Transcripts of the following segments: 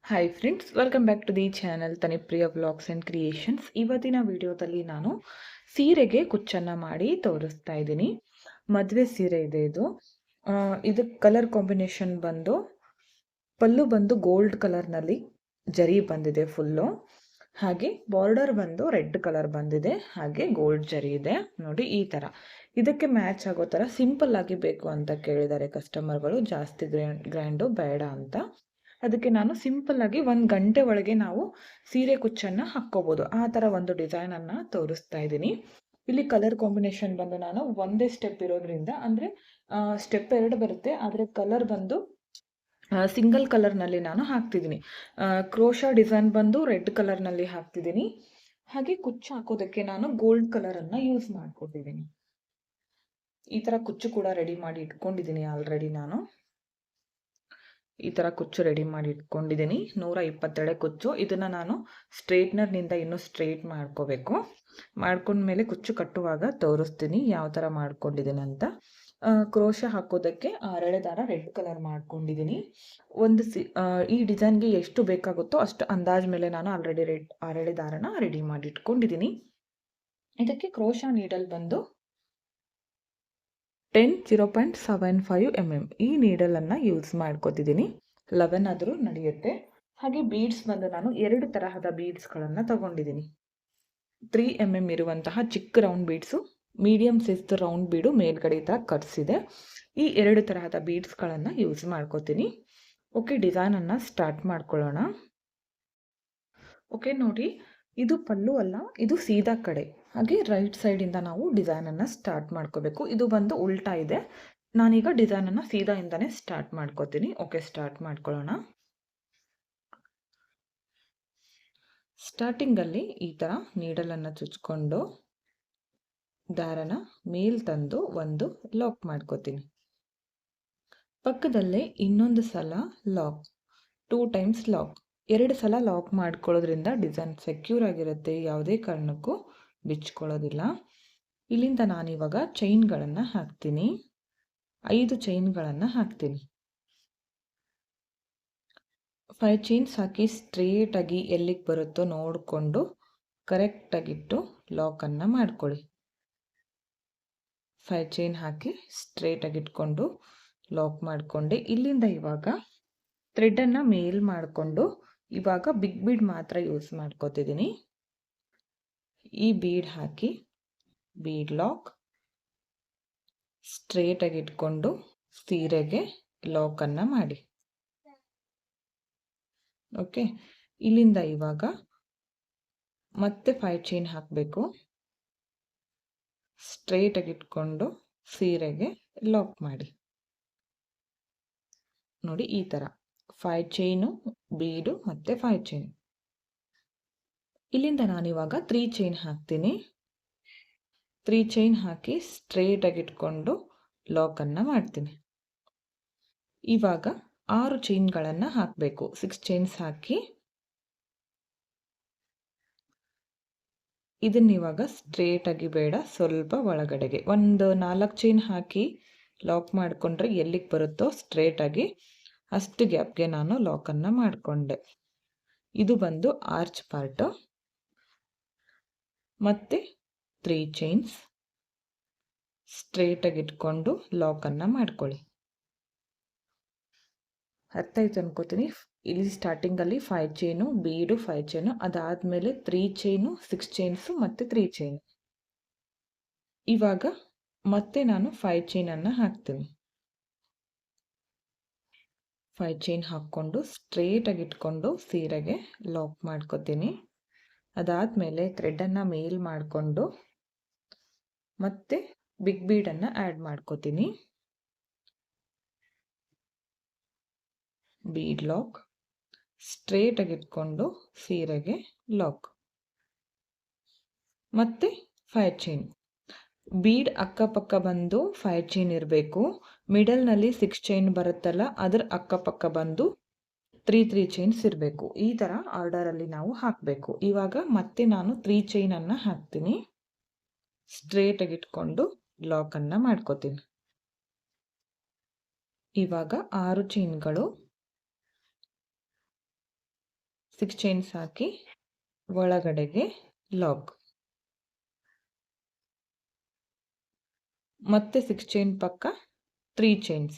Hi friends, welcome back to the channel Tanipriya vlogs and creations. ಇವತ್ತಿನ ವಿಡಿಯೋದಲ್ಲಿ ನಾನು ಸೀರೆಗೆ ಕುಚ್ಚನ್ನು ಮಾಡಿ ತೋರಿಸ್ತಾ ಇದ್ದೀನಿ. ಮದುವೆ ಸೀರೆ ಇದೆ ಇದು. ಇದಕ್ಕೆ ಕಲರ್ ಕಾಂಬಿನೇಷನ್ ಬಂದು ಪಲ್ಲು ಬಂದು ಗೋಲ್ಡ್ ಕಲರ್ನಲ್ಲಿ ಜರಿ ಬಂದಿದೆ ಫುಲ್ಲು. ಹಾಗೆ ಬಾರ್ಡರ್ ಬಂದು ರೆಡ್ ಕಲರ್ ಬಂದಿದೆ, ಹಾಗೆ ಗೋಲ್ಡ್ ಜರಿ ಇದೆ ನೋಡಿ. ಈ ಥರ ಇದಕ್ಕೆ ಮ್ಯಾಚ್ ಆಗೋ ಥರ ಸಿಂಪಲ್ ಆಗಿ ಬೇಕು ಅಂತ ಕೇಳಿದ್ದಾರೆ ಕಸ್ಟಮರ್ಗಳು, ಜಾಸ್ತಿ ಗ್ರ್ಯಾಂಡು ಬೇಡ ಅಂತ. ಅದಕ್ಕೆ ನಾನು ಸಿಂಪಲ್ ಆಗಿ 1 ಗಂಟೆ ಒಳಗೆ ನಾವು ಸೀರೆ ಕುಚ್ಚನ್ನು ಹಾಕ್ಕೋಬೋದು, ಆ ಥರ ಒಂದು ಡಿಸೈನನ್ನು ತೋರಿಸ್ತಾ ಇದ್ದೀನಿ. ಇಲ್ಲಿ ಕಲರ್ ಕಾಂಬಿನೇಷನ್ ಬಂದು ನಾನು ಒಂದೇ ಸ್ಟೆಪ್ ಇರೋದ್ರಿಂದ, ಅಂದರೆ ಸ್ಟೆಪ್ 2 ಬರುತ್ತೆ, ಆದರೆ ಕಲರ್ ಬಂದು ಸಿಂಗಲ್ ಕಲರ್ನಲ್ಲಿ ನಾನು ಹಾಕ್ತಿದ್ದೀನಿ. ಕ್ರೋಶಾ ಡಿಸೈನ್ ಬಂದು ರೆಡ್ ಕಲರ್ನಲ್ಲಿ ಹಾಕ್ತಿದ್ದೀನಿ. ಹಾಗೆ ಕುಚ್ಚು ಹಾಕೋದಕ್ಕೆ ನಾನು ಗೋಲ್ಡ್ ಕಲರನ್ನು ಯೂಸ್ ಮಾಡ್ಕೊತಿದ್ದೀನಿ. ಈ ಥರ ಕುಚ್ಚು ಕೂಡ ರೆಡಿ ಮಾಡಿ ಇಟ್ಕೊಂಡಿದ್ದೀನಿ ಆಲ್ರೆಡಿ. ನಾನು ಈ ಥರ ಕುಚ್ಚು ರೆಡಿ ಮಾಡಿ ಇಟ್ಕೊಂಡಿದ್ದೀನಿ, 120 ಕುಚ್ಚು. ಇದನ್ನು ನಾನು ಸ್ಟ್ರೇಟ್ನರ್ನಿಂದ ಇನ್ನೂ ಸ್ಟ್ರೇಟ್ ಮಾಡ್ಕೋಬೇಕು. ಮಾಡ್ಕೊಂಡ್ಮೇಲೆ ಕುಚ್ಚು ಕಟ್ಟುವಾಗ ತೋರಿಸ್ತೀನಿ ಯಾವ ಥರ ಮಾಡ್ಕೊಂಡಿದ್ದೀನಿ ಅಂತ. ಕ್ರೋಶ ಹಾಕೋದಕ್ಕೆ ಅರಳೆ ದಾರ ರೆಡ್ ಕಲರ್ ಮಾಡ್ಕೊಂಡಿದ್ದೀನಿ. ಈ ಡಿಸೈನ್ಗೆ ಎಷ್ಟು ಬೇಕಾಗುತ್ತೋ ಅಷ್ಟು ಅಂದಾಜ್ ಮೇಲೆ ನಾನು ಆಲ್ರೆಡಿ ಅರಳೆ ದಾರನ ರೆಡಿ ಮಾಡಿ ಇಟ್ಕೊಂಡಿದ್ದೀನಿ. ಇದಕ್ಕೆ ಕ್ರೋಶ ನೀಡಲ್ ಬಂದು 0.75 mm ಈ ನೀಡಲನ್ನು ಯೂಸ್ ಮಾಡ್ಕೋತಿದ್ದೀನಿ. 11 ಆದರೂ ನಡೆಯುತ್ತೆ. ಹಾಗೆ ಬೀಡ್ಸ್ ಬಂದು ನಾನು 2 ತರಹದ ಬೀಡ್ಸ್ಗಳನ್ನು ತಗೊಂಡಿದ್ದೀನಿ. 3 mm ಇರುವಂತಹ ಚಿಕ್ಕ round beads, medium size round ಬೀಡು ಮೇಲ್ಗಡೆ ಈ ಥರ ಕಟ್ಸ್ ಇದೆ. ಈ 2 ತರಹದ ಬೀಡ್ಸ್ಗಳನ್ನು ಯೂಸ್ ಮಾಡ್ಕೋತೀನಿ. ಓಕೆ, ಡಿಸೈನನ್ನು ಸ್ಟಾರ್ಟ್ ಮಾಡ್ಕೊಳ್ಳೋಣ. ಓಕೆ ನೋಡಿ, ಇದು ಪಲ್ಲು ಅಲ್ಲ, ಇದು ಸೀದಾ ಕಡೆ. ಹಾಗೆ ರೈಟ್ ಸೈಡಿಂದ ನಾವು ಡಿಸೈನನ್ನು ಸ್ಟಾರ್ಟ್ ಮಾಡ್ಕೋಬೇಕು. ಇದು ಬಂದು ಉಲ್ಟಾ ಇದೆ. ನಾನೀಗ ಡಿಸೈನನ್ನು ಸೀದಾಯಿಂದನೇ ಸ್ಟಾರ್ಟ್ ಮಾಡ್ಕೋತೀನಿ. ಓಕೆ, ಸ್ಟಾರ್ಟ್ ಮಾಡ್ಕೊಳ್ಳೋಣ. ಸ್ಟಾರ್ಟಿಂಗಲ್ಲಿ ಈ ಥರ ನೀಡಲನ್ನು ಚುಚ್ಕೊಂಡು ದಾರನ ಮೇಲ್ ತಂದು ಒಂದು ಲಾಕ್ ಮಾಡ್ಕೋತೀನಿ. ಪಕ್ಕದಲ್ಲೇ ಇನ್ನೊಂದು ಸಲ ಲಾಕ್, 2 ಟೈಮ್ಸ್ ಲಾಕ್. 2 ಸಲ ಲಾಕ್ ಮಾಡ್ಕೊಳ್ಳೋದ್ರಿಂದ ಡಿಸೈನ್ ಸೆಕ್ಯೂರ್ ಆಗಿರುತ್ತೆ, ಯಾವುದೇ ಕಾರಣಕ್ಕೂ ಬಿಚ್ಕೊಳ್ಳೋದಿಲ್ಲ. ಇಲ್ಲಿಂದ ನಾನಿವಾಗ ಚೈನ್ಗಳನ್ನು ಹಾಕ್ತೀನಿ. 5 ಚೈನ್ಗಳನ್ನು ಹಾಕ್ತೀನಿ. 5 ಚೈನ್ಸ್ ಹಾಕಿ ಸ್ಟ್ರೇಟಾಗಿ ಎಲ್ಲಿಗೆ ಬರುತ್ತೋ ನೋಡಿಕೊಂಡು ಕರೆಕ್ಟಾಗಿಟ್ಟು ಲಾಕನ್ನು ಮಾಡ್ಕೊಳ್ಳಿ. 5 ಚೈನ್ ಹಾಕಿ ಸ್ಟ್ರೇಟಾಗಿ ಇಟ್ಕೊಂಡು ಲಾಕ್ ಮಾಡಿಕೊಂಡೆ. ಇಲ್ಲಿಂದ ಇವಾಗ ಥ್ರೆಡನ್ನು ಮೇಲ್ ಮಾಡಿಕೊಂಡು ಇವಾಗ ಬಿಗ್ ಬೀಡ್ ಮಾತ್ರ ಯೂಸ್ ಮಾಡ್ಕೋತಿದ್ದೀನಿ. ಈ ಬೀಡ್ ಹಾಕಿ ಬೀಡ್ ಲಾಕ್ ಸ್ಟ್ರೇಟಾಗಿ ಇಟ್ಕೊಂಡು ಸೀರೆಗೆ ಲಾಕನ್ನು ಮಾಡಿ. ಓಕೆ, ಇಲ್ಲಿಂದ ಇವಾಗ ಮತ್ತೆ 5 ಚೈನ್ ಹಾಕಬೇಕು. ಸ್ಟ್ರೇಟಾಗಿ ಇಟ್ಕೊಂಡು ಸೀರೆಗೆ ಲಾಕ್ ಮಾಡಿ ನೋಡಿ. ಈ ಥರ 5 ಚೈನು, ಬೀಡು ಮತ್ತು 5 ಚೈನ್. ಇಲ್ಲಿಂದ ನಾನಿವಾಗ 3 ಚೈನ್ ಹಾಕ್ತೀನಿ. 3 ಚೈನ್ ಹಾಕಿ ಸ್ಟ್ರೇಟಾಗಿ ಇಟ್ಕೊಂಡು ಲಾಕನ್ನು ಮಾಡ್ತೀನಿ. ಇವಾಗ 6 ಚೈನ್ಗಳನ್ನು ಹಾಕಬೇಕು. 6 ಚೈನ್ಸ್ ಹಾಕಿ ಇದನ್ನಿವಾಗ ಸ್ಟ್ರೇಟಾಗಿ ಬೇಡ, ಸ್ವಲ್ಪ ಒಳಗಡೆಗೆ ಒಂದು 4 ಚೈನ್ ಹಾಕಿ ಲಾಕ್ ಮಾಡಿಕೊಂಡ್ರೆ ಎಲ್ಲಿಗೆ ಬರುತ್ತೋ ಸ್ಟ್ರೇಟಾಗಿ ಅಷ್ಟು ಗ್ಯಾಪ್ಗೆ ನಾನು ಲಾಕನ್ನು ಮಾಡಿಕೊಂಡೆ. ಇದು ಬಂದು ಆರ್ಚ್ ಪಾರ್ಟು. ಮತ್ತು 3 ಚೈನ್ಸ್ ಸ್ಟ್ರೇಟಾಗಿ ಇಟ್ಕೊಂಡು ಲಾಕನ್ನು ಮಾಡ್ಕೊಳ್ಳಿ. ಅರ್ಥ ಆಯ್ತು ಅನ್ಕೋತೀನಿ. ಇಲ್ಲಿ ಸ್ಟಾರ್ಟಿಂಗಲ್ಲಿ 5 ಚೈನು, ಬೀಡು 5 ಚೈನು, ಅದಾದಮೇಲೆ 3 ಚೈನು, 6 ಚೈನ್ಸು ಮತ್ತು 3 ಚೈನು. ಇವಾಗ ಮತ್ತೆ ನಾನು 5 ಚೈನನ್ನು ಹಾಕ್ತೀನಿ. 5 ಚೈನ್ ಹಾಕ್ಕೊಂಡು ಸ್ಟ್ರೇಟಾಗಿ ಇಟ್ಕೊಂಡು ಸೀರೆಗೆ ಲಾಕ್ ಮಾಡ್ಕೋತೀನಿ. ಅದಾದಮೇಲೆ ಥ್ರೆಡನ್ನು ಮೇಲ್ ಮಾಡಿಕೊಂಡು ಮತ್ತೆ ಬಿಗ್ ಬೀಡನ್ನು ಆ್ಯಡ್ ಮಾಡ್ಕೋತೀನಿ. ಬೀಡ್ ಲಾಕ್ ಸ್ಟ್ರೇಟಾಗಿ ಇಟ್ಕೊಂಡು ಸೀರೆಗೆ ಲಾಕ್ ಮತ್ತು 5 ಚೈನ್. ಬೀಡ್ ಅಕ್ಕಪಕ್ಕ ಬಂದು 5 ಚೈನ್ ಇರಬೇಕು. ಮಿಡಲ್ನಲ್ಲಿ 6 ಚೈನ್ ಬರುತ್ತಲ್ಲ, ಅದರ ಅಕ್ಕಪಕ್ಕ ಬಂದು 3 ಚೈನ್ಸ್ ಇರಬೇಕು. ಈ ಥರ ಆರ್ಡರಲ್ಲಿ ನಾವು ಹಾಕಬೇಕು. ಇವಾಗ ಮತ್ತೆ ನಾನು 3 ಚೈನನ್ನು ಹಾಕ್ತೀನಿ. ಸ್ಟ್ರೇಟಾಗಿ ಇಟ್ಕೊಂಡು ಲಾಕನ್ನು ಮಾಡ್ಕೋತೀನಿ. ಇವಾಗ 6 ಚೈನ್ಗಳು 6 ಚೈನ್ಸ್ ಹಾಕಿ ಒಳಗಡೆಗೆ ಲಾಕ್, ಮತ್ತೆ 6 ಚೈನ್ ಪಕ್ಕ 3 ಚೈನ್ಸ್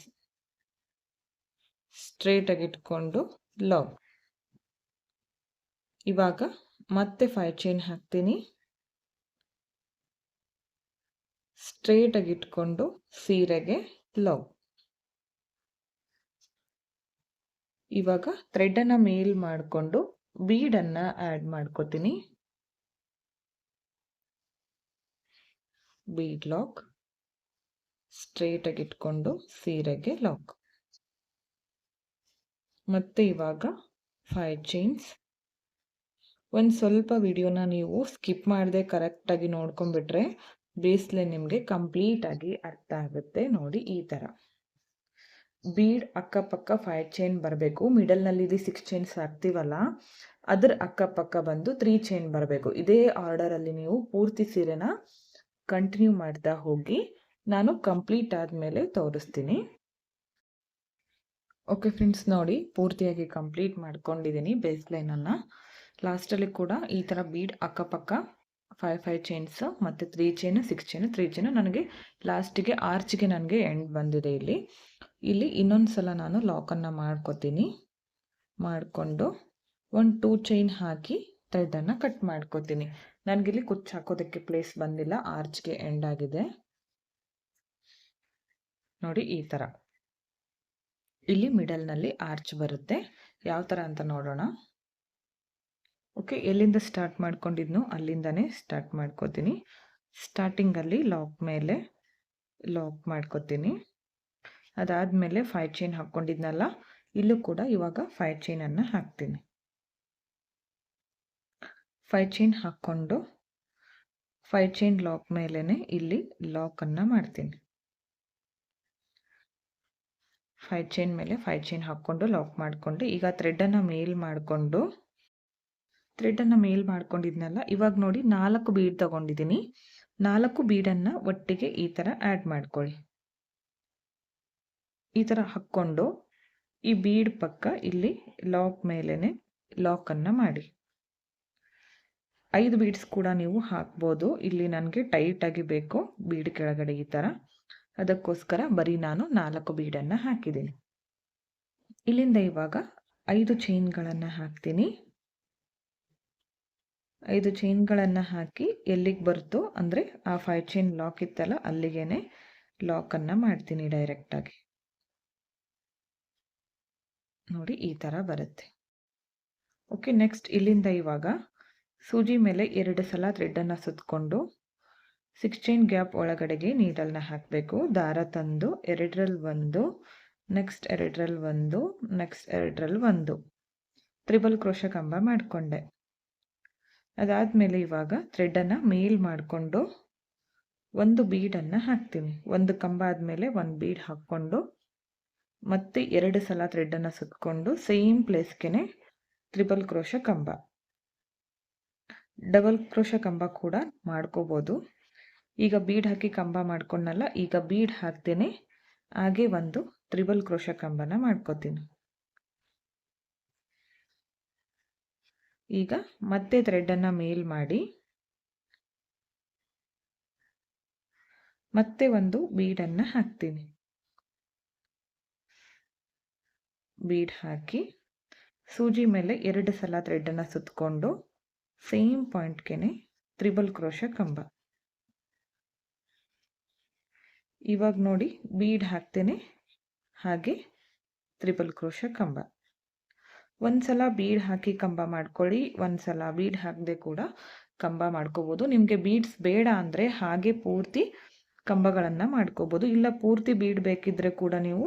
ಸ್ಟ್ರೇಟ್ ಆಗಿ ಇಟ್ಕೊಂಡು ಲಾಕ್. ಇವಾಗ ಮತ್ತೆ 5 ಚೈನ್ ಹಾಕ್ತೀನಿ, ಸ್ಟ್ರೇಟ್ ಆಗಿ ಇಟ್ಕೊಂಡು ಸೀರೆಗೆ ಲಾಕ್. ಇವಾಗ ಥ್ರೆಡ್ ಅನ್ನ ಮೇಲ್ ಮಾಡಿಕೊಂಡು ಬೀಡ್ ಅನ್ನ ಆಡ್ ಮಾಡ್ಕೋತೀನಿ. ಬೀಡ್ ಲಾಕ್, ಸ್ಟ್ರೇಟ್ ಆಗಿ ಇಟ್ಕೊಂಡು ಸೀರೆಗೆ ಲಾಕ್. ಮತ್ತೆ ಇವಾಗ 5 ಚೈನ್ಸ್. ಒಂದು ಸ್ವಲ್ಪ ವಿಡಿಯೋನ ನೀವು ಸ್ಕಿಪ್ ಮಾಡದೆ ಕರೆಕ್ಟಾಗಿ ನೋಡ್ಕೊಂಡ್ಬಿಟ್ರೆ ಬೇಸ್ಲೆ ನಿಮಗೆ ಕಂಪ್ಲೀಟ್ ಆಗಿ ಅರ್ಥ ಆಗುತ್ತೆ. ನೋಡಿ ಈ ಥರ ಬೀಡ್ ಅಕ್ಕಪಕ್ಕ 5 ಚೈನ್ ಬರಬೇಕು. ಮಿಡಲ್ನಲ್ಲಿ 6 ಚೈನ್ಸ್ ಹಾಕ್ತೀವಲ್ಲ, ಅದ್ರ ಅಕ್ಕಪಕ್ಕ ಬಂದು 3 ಚೈನ್ ಬರಬೇಕು. ಇದೇ ಆರ್ಡರಲ್ಲಿ ನೀವು ಪೂರ್ತಿ ಸೀರೆನ ಕಂಟಿನ್ಯೂ ಮಾಡ್ತಾ ಹೋಗಿ. ನಾನು ಕಂಪ್ಲೀಟ್ ಆದಮೇಲೆ ತೋರಿಸ್ತೀನಿ. ಓಕೆ ಫ್ರೆಂಡ್ಸ್, ನೋಡಿ ಪೂರ್ತಿಯಾಗಿ ಕಂಪ್ಲೀಟ್ ಮಾಡ್ಕೊಂಡಿದ್ದೀನಿ ಬೇಸ್ ಲೈನನ್ನು. ಲಾಸ್ಟಲ್ಲಿ ಕೂಡ ಈ ಥರ ಬೀಡ್ ಅಕ್ಕಪಕ್ಕ 5 ಚೈನ್ಸ್ ಮತ್ತು 3 ಚೈನ್, 6 ಚೈನ್, 3 ಚೈನ್. ನನಗೆ ಲಾಸ್ಟಿಗೆ ಆರ್ಚ್ಗೆ ನನಗೆ ಎಂಡ್ ಬಂದಿದೆ. ಇಲ್ಲಿ ಇನ್ನೊಂದು ಸಲ ನಾನು ಲಾಕನ್ನು ಮಾಡ್ಕೋತೀನಿ. ಮಾಡಿಕೊಂಡು 1-2 ಚೈನ್ ಹಾಕಿ ಥ್ರೆಡನ್ನು ಕಟ್ ಮಾಡ್ಕೋತೀನಿ. ನನಗಿಲ್ಲಿ ಕುಚ್ಚು ಹಾಕೋದಕ್ಕೆ ಪ್ಲೇಸ್ ಬಂದಿಲ್ಲ, ಆರ್ಚ್ಗೆ ಎಂಡ್ ಆಗಿದೆ. ನೋಡಿ ಈ ಥರ ಇಲ್ಲಿ ಮಿಡಲ್ನಲ್ಲಿ ಆರ್ಚ್ ಬರುತ್ತೆ. ಯಾವ ಥರ ಅಂತ ನೋಡೋಣ. ಓಕೆ, ಎಲ್ಲಿಂದ ಸ್ಟಾರ್ಟ್ ಮಾಡ್ಕೊಂಡಿದ್ನೋ ಅಲ್ಲಿಂದನೇ ಸ್ಟಾರ್ಟ್ ಮಾಡ್ಕೋತೀನಿ. ಸ್ಟಾರ್ಟಿಂಗಲ್ಲಿ ಲಾಕ್ ಮೇಲೆ ಲಾಕ್ ಮಾಡ್ಕೋತೀನಿ. ಅದಾದಮೇಲೆ 5 ಚೈನ್ ಹಾಕ್ಕೊಂಡಿದ್ನಲ್ಲ, ಇಲ್ಲೂ ಕೂಡ ಇವಾಗ 5 ಚೈನನ್ನು ಹಾಕ್ತೀನಿ. 5 ಚೈನ್ ಹಾಕ್ಕೊಂಡು 5 ಚೈನ್ ಲಾಕ್ ಮೇಲೇ ಇಲ್ಲಿ ಲಾಕನ್ನು ಮಾಡ್ತೀನಿ. 5 ಚೈನ್ ಮೇಲೆ 5 ಚೈನ್ ಹಾಕ್ಕೊಂಡು ಲಾಕ್ ಮಾಡಿಕೊಂಡು ಈಗ ಥ್ರೆಡನ್ನು ಮೇಲ್ ಮಾಡ್ಕೊಂಡಿದ್ನಲ್ಲ, ಇವಾಗ ನೋಡಿ 4 ಬೀಡ್ ತಗೊಂಡಿದ್ದೀನಿ. 4 ಬೀಡನ್ನು ಒಟ್ಟಿಗೆ ಈ ಥರ ಆ್ಯಡ್ ಮಾಡ್ಕೊಳ್ಳಿ. ಈ ಥರ ಹಾಕ್ಕೊಂಡು ಈ ಬೀಡ್ ಪಕ್ಕ ಇಲ್ಲಿ ಲಾಕ್ ಮೇಲೇ ಲಾಕನ್ನು ಮಾಡಿ. 5 ಬೀಡ್ಸ್ ಕೂಡ ನೀವು ಹಾಕ್ಬೋದು. ಇಲ್ಲಿ ನನಗೆ ಟೈಟಾಗಿ ಬೇಕು ಬೀಡ್ ಕೆಳಗಡೆ ಈ ಥರ, ಅದಕ್ಕೋಸ್ಕರ ಬರೀ ನಾನು 4 ಬೀಡನ್ನು ಹಾಕಿದ್ದೀನಿ. ಇಲ್ಲಿಂದ ಇವಾಗ 5 ಚೈನ್ಗಳನ್ನು ಹಾಕ್ತೀನಿ. 5 ಚೈನ್ಗಳನ್ನು ಹಾಕಿ ಎಲ್ಲಿಗೆ ಬರ್ತೋ ಅಂದರೆ ಆ 5 ಚೈನ್ ಲಾಕ್ ಇತ್ತಲ್ಲ ಅಲ್ಲಿಗೇನೆ ಲಾಕನ್ನು ಮಾಡ್ತೀನಿ ಡೈರೆಕ್ಟಾಗಿ. ನೋಡಿ ಈ ಥರ ಬರುತ್ತೆ. ಓಕೆ, ನೆಕ್ಸ್ಟ್ ಇಲ್ಲಿಂದ ಇವಾಗ ಸೂಜಿ ಮೇಲೆ 2 ಸಲ ಥ್ರೆಡನ್ನು ಸುತ್ತಕೊಂಡು 6 ಚೈನ್ ಗ್ಯಾಪ್ ಒಳಗಡೆಗೆ ನೀಡಲ್ನ ಹಾಕಬೇಕು. ದಾರ ತಂದು 2ರಲ್ಲಿ 1, ನೆಕ್ಸ್ಟ್ 2ರಲ್ಲಿ 1, ನೆಕ್ಸ್ಟ್ 2ರಲ್ಲಿ 1 ಟ್ರಿಬಲ್ ಕ್ರೋಶೆ ಕಂಬ ಮಾಡಿಕೊಂಡೆ. ಅದಾದಮೇಲೆ ಇವಾಗ ಥ್ರೆಡನ್ನು ಮೇಲ್ ಮಾಡಿಕೊಂಡು 1 ಬೀಡನ್ನು ಹಾಕ್ತೀನಿ. 1 ಕಂಬ ಆದಮೇಲೆ 1 ಬೀಡ್ ಹಾಕ್ಕೊಂಡು ಮತ್ತೆ 2 ಸಲ ಥ್ರೆಡನ್ನು ಸುತ್ತಕೊಂಡು ಸೇಮ್ ಪ್ಲೇಸ್ಗೆ ಟ್ರಿಬಲ್ ಕ್ರೋಶೆ ಕಂಬ, ಡಬಲ್ ಕ್ರೋಶೆ ಕಂಬ ಕೂಡ ಮಾಡ್ಕೋಬೋದು. ಈಗ ಬೀಡ್ ಹಾಕಿ ಕಂಬ ಮಾಡ್ಕೊಂಡಲ್ಲ, ಈಗ ಬೀಡ್ ಹಾಕ್ತೇನೆ, ಹಾಗೆ ಒಂದು ಟ್ರಿಬಲ್ ಕ್ರೋಶೆ ಕಂಬನ ಮಾಡ್ಕೋತೀನಿ. ಈಗ ಮತ್ತೆ ಥ್ರೆಡನ್ನು ಮೇಲ್ ಮಾಡಿ ಮತ್ತೆ ಒಂದು ಬೀಡನ್ನು ಹಾಕ್ತೀನಿ. ಬೀಡ್ ಹಾಕಿ ಸೂಜಿ ಮೇಲೆ 2 ಸಲ ಥ್ರೆಡನ್ನು ಸುತ್ತಕೊಂಡು ಸೇಮ್ ಪಾಯಿಂಟ್ಗೆ ಟ್ರಿಬಲ್ ಕ್ರೋಶೆ ಕಂಬ. ಇವಾಗ ನೋಡಿ ಬೀಡ್ ಹಾಕ್ತೇನೆ, ಹಾಗೆ ಟ್ರಿಬಲ್ ಕ್ರೋಶೆ ಕಂಬ. ಒಂದ್ಸಲ ಬೀಡ್ ಹಾಕಿ ಕಂಬ ಮಾಡ್ಕೊಳ್ಳಿ, ಒಂದ್ಸಲ ಬೀಡ್ ಹಾಕದೆ ಕೂಡ ಕಂಬ ಮಾಡ್ಕೋಬೋದು. ನಿಮಗೆ ಬೀಡ್ಸ್ ಬೇಡ ಅಂದರೆ ಹಾಗೆ ಪೂರ್ತಿ ಕಂಬಗಳನ್ನು ಮಾಡ್ಕೋಬೋದು. ಇಲ್ಲ ಪೂರ್ತಿ ಬೀಡ್ ಬೇಕಿದ್ರೆ ಕೂಡ ನೀವು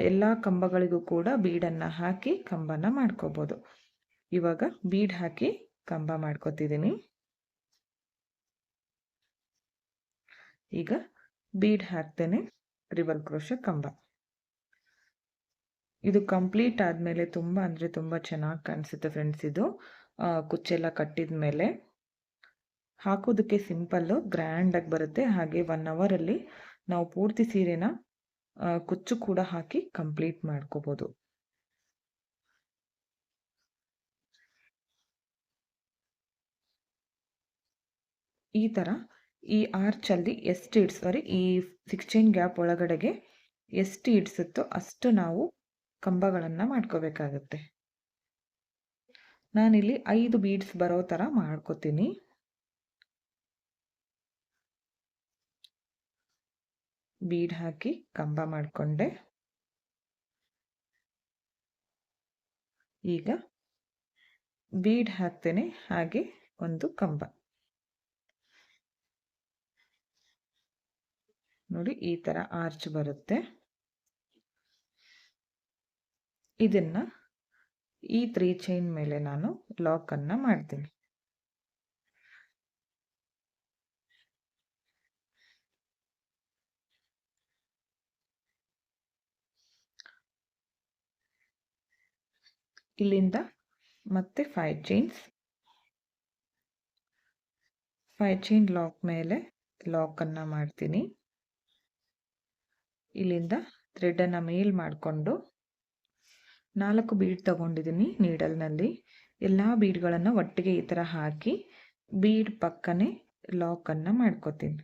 ಎಲ್ಲ ಕಂಬಗಳಿಗೂ ಕೂಡ ಬೀಡನ್ನು ಹಾಕಿ ಕಂಬನ ಮಾಡ್ಕೋಬೋದು. ಇವಾಗ ಬೀಡ್ ಹಾಕಿ ಕಂಬ ಮಾಡ್ಕೋತಿದ್ದೀನಿ. ಈಗ ಬೀಡ್ ಹಾಕ್ತೇನೆ, ಟ್ರಿಬಲ್ ಕ್ರೋಶೆ ಕಂಬ. ಇದು ಕಂಪ್ಲೀಟ್ ಆದಮೇಲೆ ತುಂಬ ಅಂದರೆ ತುಂಬ ಚೆನ್ನಾಗಿ ಕಾಣಿಸುತ್ತೆ ಫ್ರೆಂಡ್ಸ್. ಇದು ಕುಚ್ಚೆಲ್ಲ ಕಟ್ಟಿದ ಮೇಲೆ ಹಾಕೋದಕ್ಕೆ ಸಿಂಪಲ್ಲು, ಗ್ರ್ಯಾಂಡಾಗಿ ಬರುತ್ತೆ. ಹಾಗೆ 1 ಅವರಲ್ಲಿ ನಾವು ಪೂರ್ತಿ ಸೀರೆನ ಕುಚ್ಚು ಕೂಡ ಹಾಕಿ ಕಂಪ್ಲೀಟ್ ಮಾಡ್ಕೋಬೋದು. ಈ ಥರ ಈ ಆರ್ಚಲ್ಲಿ ಎಷ್ಟು ಸಾರಿ ಈ 6 ಚೈನ್ ಗ್ಯಾಪ್ ಒಳಗಡೆಗೆ ಎಷ್ಟು ಇಡ್ಸುತ್ತೋ ಅಷ್ಟು ನಾವು ಕಂಬಗಳನ್ನು ಮಾಡ್ಕೋಬೇಕಾಗತ್ತೆ. ನಾನಿಲ್ಲಿ 5 ಬೀಡ್ಸ್ ಬರೋ ಥರ ಮಾಡ್ಕೋತೀನಿ. ಬೀಡ್ ಹಾಕಿ ಕಂಬ ಮಾಡಿಕೊಂಡೆ. ಈಗ ಬೀಡ್ ಹಾಕ್ತೇನೆ, ಹಾಗೆ ಒಂದು ಕಂಬ. ನೋಡಿ ಈ ಥರ ಆರ್ಚ್ ಬರುತ್ತೆ. ಇದನ್ನ ಈ 3 ಚೈನ್ ಮೇಲೆ ನಾನು ಲಾಕನ್ನು ಮಾಡ್ತೀನಿ. ಇಲ್ಲಿಂದ ಮತ್ತೆ 5 ಚೈನ್ ಲಾಕ್ ಮೇಲೆ ಲಾಕನ್ನು ಮಾಡ್ತೀನಿ. ಇಲ್ಲಿಂದ ಥ್ರೆಡನ್ನು ಮೇಲ್ ಮಾಡಿಕೊಂಡು 4 ಬೀಡ್ ತಗೊಂಡಿದ್ದೀನಿ ನೀಡಲ್ನಲ್ಲಿ. ಎಲ್ಲ ಬೀಡ್ಗಳನ್ನು ಒಟ್ಟಿಗೆ ಈ ಥರ ಹಾಕಿ ಬೀಡ್ ಪಕ್ಕನೆ ಲಾಕನ್ನು ಮಾಡ್ಕೋತೀನಿ.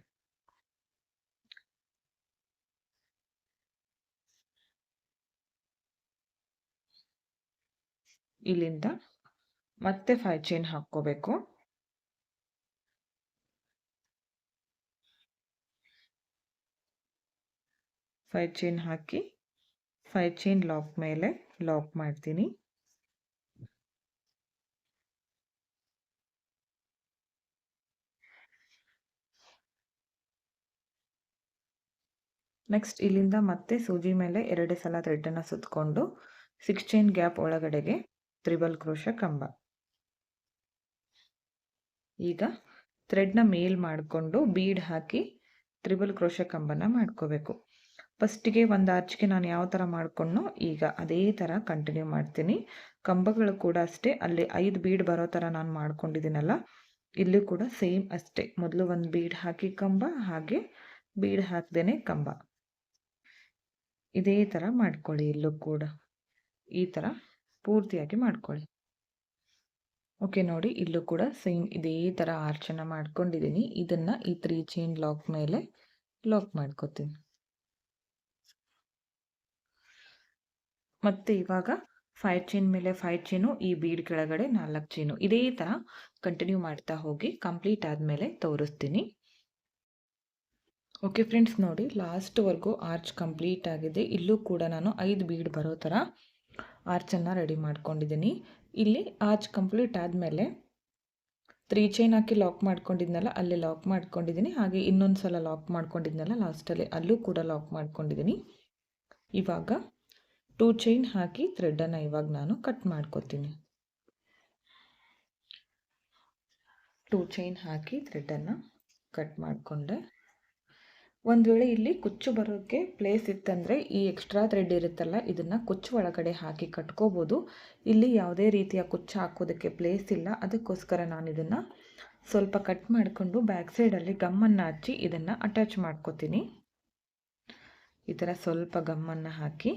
ಇಲ್ಲಿಂದ ಮತ್ತೆ 5 ಚೈನ್ ಹಾಕ್ಕೋಬೇಕು. ಫೈವ್ ಚೈನ್ ಹಾಕಿ 5 ಚೈನ್ ಲಾಕ್ ಮೇಲೆ ಲಾಕ್ ಮಾಡ್ತೀನಿ. ನೆಕ್ಸ್ಟ್ ಇಲ್ಲಿಂದ ಮತ್ತೆ ಸೂಜಿ ಮೇಲೆ 2 ಸಲ ಥ್ರೆಡನ್ನು ಸುತ್ತಕೊಂಡು 6 ಚೈನ್ ಗ್ಯಾಪ್ ಒಳಗಡೆಗೆ ತ್ರಿಬಲ್ ಕ್ರೋಶೆ ಕಂಬ. ಈಗ ಥ್ರೆಡ್ನ ಮೇಲ್ ಮಾಡಿಕೊಂಡು ಬೀಡ್ ಹಾಕಿ ತ್ರಿಬಲ್ ಕ್ರೋಶೆ ಕಂಬನ ಮಾಡ್ಕೋಬೇಕು. ಫಸ್ಟಿಗೆ ಒಂದು ಆರ್ಚ್ಗೆ ನಾನು ಯಾವ ಥರ ಮಾಡ್ಕೊಂಡೋ ಈಗ ಅದೇ ಥರ ಕಂಟಿನ್ಯೂ ಮಾಡ್ತೀನಿ. ಕಂಬಗಳು ಕೂಡ ಅಷ್ಟೇ, ಅಲ್ಲಿ 5 ಬೀಡ್ ಬರೋ ಥರ ನಾನು ಮಾಡ್ಕೊಂಡಿದ್ದೀನಲ್ಲ, ಇಲ್ಲೂ ಕೂಡ ಸೇಮ್ ಅಷ್ಟೇ. ಮೊದಲು ಒಂದು ಬೀಡ್ ಹಾಕಿ ಕಂಬ, ಹಾಗೆ ಬೀಡ್ ಹಾಕ್ದೇನೆ ಕಂಬ. ಇದೇ ಥರ ಮಾಡ್ಕೊಳ್ಳಿ. ಇಲ್ಲೂ ಕೂಡ ಈ ಥರ ಪೂರ್ತಿಯಾಗಿ ಮಾಡ್ಕೊಳ್ಳಿ. ಓಕೆ ನೋಡಿ, ಇಲ್ಲೂ ಕೂಡ ಸೇಮ್ ಇದೇ ಥರ ಆರ್ಚನ್ನು ಮಾಡ್ಕೊಂಡಿದ್ದೀನಿ. ಇದನ್ನು ಈ 3 ಚೈನ್ ಲಾಕ್ ಮೇಲೆ ಲಾಕ್ ಮಾಡ್ಕೋತೀನಿ. ಮತ್ತು ಇವಾಗ 5 ಚೈನ್ ಮೇಲೆ 5 ಚೈನು, ಈ ಬೀಡ್ ಕೆಳಗಡೆ 4 ಚೈನು. ಇದೇ ಥರ ಕಂಟಿನ್ಯೂ ಮಾಡ್ತಾ ಹೋಗಿ ಕಂಪ್ಲೀಟ್ ಆದಮೇಲೆ ತೋರಿಸ್ತೀನಿ. ಓಕೆ ಫ್ರೆಂಡ್ಸ್, ನೋಡಿ ಲಾಸ್ಟ್ವರೆಗೂ ಆರ್ಚ್ ಕಂಪ್ಲೀಟ್ ಆಗಿದೆ. ಇಲ್ಲೂ ಕೂಡ ನಾನು 5 ಬೀಡ್ ಬರೋ ಥರ ಆರ್ಚನ್ನು ರೆಡಿ ಮಾಡ್ಕೊಂಡಿದ್ದೀನಿ. ಇಲ್ಲಿ ಆರ್ಚ್ ಕಂಪ್ಲೀಟ್ ಆದಮೇಲೆ 3 ಚೈನ್ ಹಾಕಿ ಲಾಕ್ ಮಾಡ್ಕೊಂಡಿದ್ನಲ್ಲ, ಅಲ್ಲಿ ಲಾಕ್ ಮಾಡ್ಕೊಂಡಿದ್ದೀನಿ. ಹಾಗೆ ಇನ್ನೊಂದು ಸಲ ಲಾಕ್ ಮಾಡ್ಕೊಂಡಿದ್ನಲ್ಲ ಲಾಸ್ಟಲ್ಲಿ, ಅಲ್ಲೂ ಕೂಡ ಲಾಕ್ ಮಾಡ್ಕೊಂಡಿದ್ದೀನಿ. ಇವಾಗ 2 ಚೈನ್ ಹಾಕಿ ಥ್ರೆಡನ್ನು ಇವಾಗ ನಾನು ಕಟ್ ಮಾಡ್ಕೋತೀನಿ. 2 ಚೈನ್ ಹಾಕಿ ಥ್ರೆಡನ್ನು ಕಟ್ ಮಾಡಿಕೊಂಡೆ. ಒಂದು ವೇಳೆ ಇಲ್ಲಿ ಕುಚ್ಚು ಬರೋಕ್ಕೆ ಪ್ಲೇಸ್ ಇತ್ತಂದರೆ ಈ ಎಕ್ಸ್ಟ್ರಾ ಥ್ರೆಡ್ ಇರುತ್ತಲ್ಲ, ಇದನ್ನು ಕುಚ್ಚು ಒಳಗಡೆ ಹಾಕಿ ಕಟ್ಕೋಬೋದು. ಇಲ್ಲಿ ಯಾವುದೇ ರೀತಿಯ ಕುಚ್ಚು ಹಾಕೋದಕ್ಕೆ ಪ್ಲೇಸ್ ಇಲ್ಲ, ಅದಕ್ಕೋಸ್ಕರ ನಾನು ಇದನ್ನು ಸ್ವಲ್ಪ ಕಟ್ ಮಾಡಿಕೊಂಡು ಬ್ಯಾಕ್ ಸೈಡಲ್ಲಿ ಗಮ್ಮನ್ನು ಹಚ್ಚಿ ಇದನ್ನು ಅಟ್ಯಾಚ್ ಮಾಡ್ಕೋತೀನಿ. ಈ ಥರ ಸ್ವಲ್ಪ ಗಮ್ಮನ್ನು ಹಾಕಿ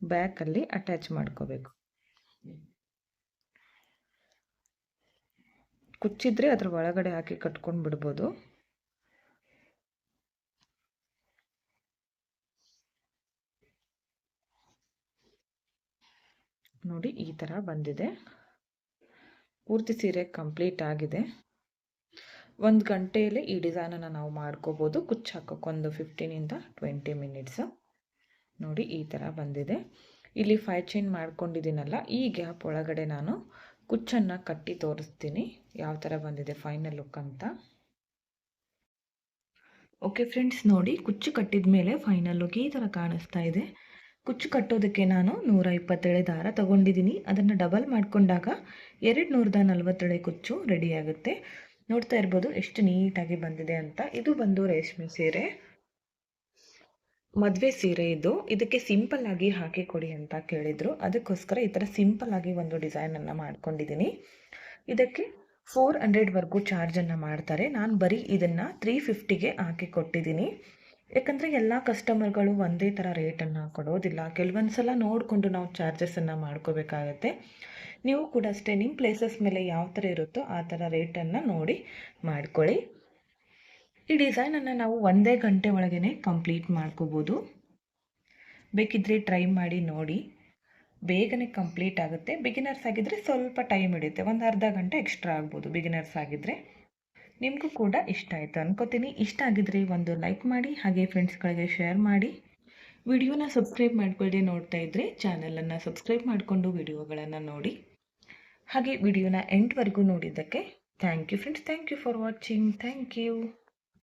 ಬ್ಯಾಕಲ್ಲಿ ಅಟ್ಯಾಚ್ ಮಾಡ್ಕೋಬೇಕು. ಕುಚ್ಚಿದ್ರೆ ಅದ್ರ ಒಳಗಡೆ ಹಾಕಿ ಕಟ್ಕೊಂಡು ಬಿಡ್ಬೋದು. ನೋಡಿ ಈ ಥರ ಬಂದಿದೆ. ಪೂರ್ತಿ ಸೀರೆ ಕಂಪ್ಲೀಟ್ ಆಗಿದೆ. 1 ಗಂಟೆಯಲ್ಲಿ ಈ ಡಿಸೈನನ್ನು ನಾವು ಮಾಡ್ಕೋಬೋದು. ಕುಚ್ಚು ಹಾಕೋಕ್ಕೊಂದು 15ಇಂದ 20 ಮಿನಿಟ್ಸು. ನೋಡಿ ಈ ಥರ ಬಂದಿದೆ. ಇಲ್ಲಿ 5 ಚೈನ್ ಮಾಡ್ಕೊಂಡಿದ್ದೀನಲ್ಲ, ಈ ಗ್ಯಾಪ್ ಒಳಗಡೆ ನಾನು ಕುಚ್ಚನ್ನು ಕಟ್ಟಿ ತೋರಿಸ್ತೀನಿ ಯಾವ ಥರ ಬಂದಿದೆ ಫೈನಲ್ ಲುಕ್ ಅಂತ. ಓಕೆ ಫ್ರೆಂಡ್ಸ್, ನೋಡಿ ಕುಚ್ಚು ಕಟ್ಟಿದ ಮೇಲೆ ಫೈನಲ್ ಲುಕ್ ಈ ಥರ ಕಾಣಿಸ್ತಾ ಇದೆ. ಕುಚ್ಚು ಕಟ್ಟೋದಕ್ಕೆ ನಾನು 127 ದಾರ ತಗೊಂಡಿದ್ದೀನಿ. ಅದನ್ನು ಡಬಲ್ ಮಾಡಿಕೊಂಡಾಗ 240 ಕುಚ್ಚು ರೆಡಿಯಾಗುತ್ತೆ. ನೋಡ್ತಾ ಇರ್ಬೋದು ಎಷ್ಟು ನೀಟಾಗಿ ಬಂದಿದೆ ಅಂತ. ಇದು ಬಂದು ರೇಷ್ಮೆ ಸೀರೆ, ಮದುವೆ ಸೀರೆ ಇದು. ಇದಕ್ಕೆ ಸಿಂಪಲ್ ಆಗಿ ಹಾಕಿ ಕೊಡಿ ಅಂತ ಕೇಳಿದರು, ಅದಕ್ಕೋಸ್ಕರ ಈ ಥರ ಸಿಂಪಲ್ ಆಗಿ ಒಂದು ಡಿಸೈನನ್ನು ಮಾಡ್ಕೊಂಡಿದ್ದೀನಿ. ಇದಕ್ಕೆ 400ವರೆಗೂ ಚಾರ್ಜನ್ನು ಮಾಡ್ತಾರೆ. ನಾನು ಬರೀ ಇದನ್ನು 350ಗೆ ಹಾಕಿ ಕೊಟ್ಟಿದ್ದೀನಿ. ಯಾಕಂದರೆ ಎಲ್ಲ ಕಸ್ಟಮರ್ಗಳು ಒಂದೇ ಥರ ರೇಟನ್ನು ಕೊಡೋದಿಲ್ಲ. ಕೆಲವೊಂದು ಸಲ ನೋಡಿಕೊಂಡು ನಾವು ಚಾರ್ಜಸನ್ನು ಮಾಡ್ಕೋಬೇಕಾಗತ್ತೆ. ನೀವು ಕೂಡ ಅಷ್ಟೇ ನಿಮ್ಮ ಪ್ಲೇಸಸ್ ಮೇಲೆ ಯಾವ ಥರ ಇರುತ್ತೋ ಆ ಥರ ರೇಟನ್ನು ನೋಡಿ ಮಾಡ್ಕೊಳ್ಳಿ. ಈ ಡಿಸೈನನ್ನು ನಾವು 1 ಗಂಟೆ ಒಳಗೇ ಕಂಪ್ಲೀಟ್ ಮಾಡ್ಕೋಬೋದು. ಬೇಕಿದ್ದರೆ ಟ್ರೈ ಮಾಡಿ ನೋಡಿ, ಬೇಗನೆ ಕಂಪ್ಲೀಟ್ ಆಗುತ್ತೆ. ಬಿಗಿನರ್ಸ್ ಆಗಿದ್ದರೆ ಸ್ವಲ್ಪ ಟೈಮ್ ಹಿಡಿಯುತ್ತೆ, ಒಂದು ಅರ್ಧ ಗಂಟೆ ಎಕ್ಸ್ಟ್ರಾ ಆಗ್ಬೋದು ಬಿಗಿನರ್ಸ್ ಆಗಿದ್ದರೆ. ನಿಮಗೂ ಕೂಡ ಇಷ್ಟ ಆಯಿತು ಅನ್ಕೋತೀನಿ. ಇಷ್ಟ ಆಗಿದ್ರೆ ಒಂದು ಲೈಕ್ ಮಾಡಿ, ಹಾಗೆ ಫ್ರೆಂಡ್ಸ್ಗಳಿಗೆ ಶೇರ್ ಮಾಡಿ. ವಿಡಿಯೋನ ಸಬ್ಸ್ಕ್ರೈಬ್ ಮಾಡ್ಕೊಳ್ಳದೆ ನೋಡ್ತಾ ಇದ್ದರೆ ಚಾನಲನ್ನು ಸಬ್ಸ್ಕ್ರೈಬ್ ಮಾಡಿಕೊಂಡು ವಿಡಿಯೋಗಳನ್ನು ನೋಡಿ. ಹಾಗೆ ವಿಡಿಯೋನ ಎಂಡ್ವರೆಗೂ ನೋಡಿದ್ದಕ್ಕೆ thank you friends. Thank you for watching. Thank you.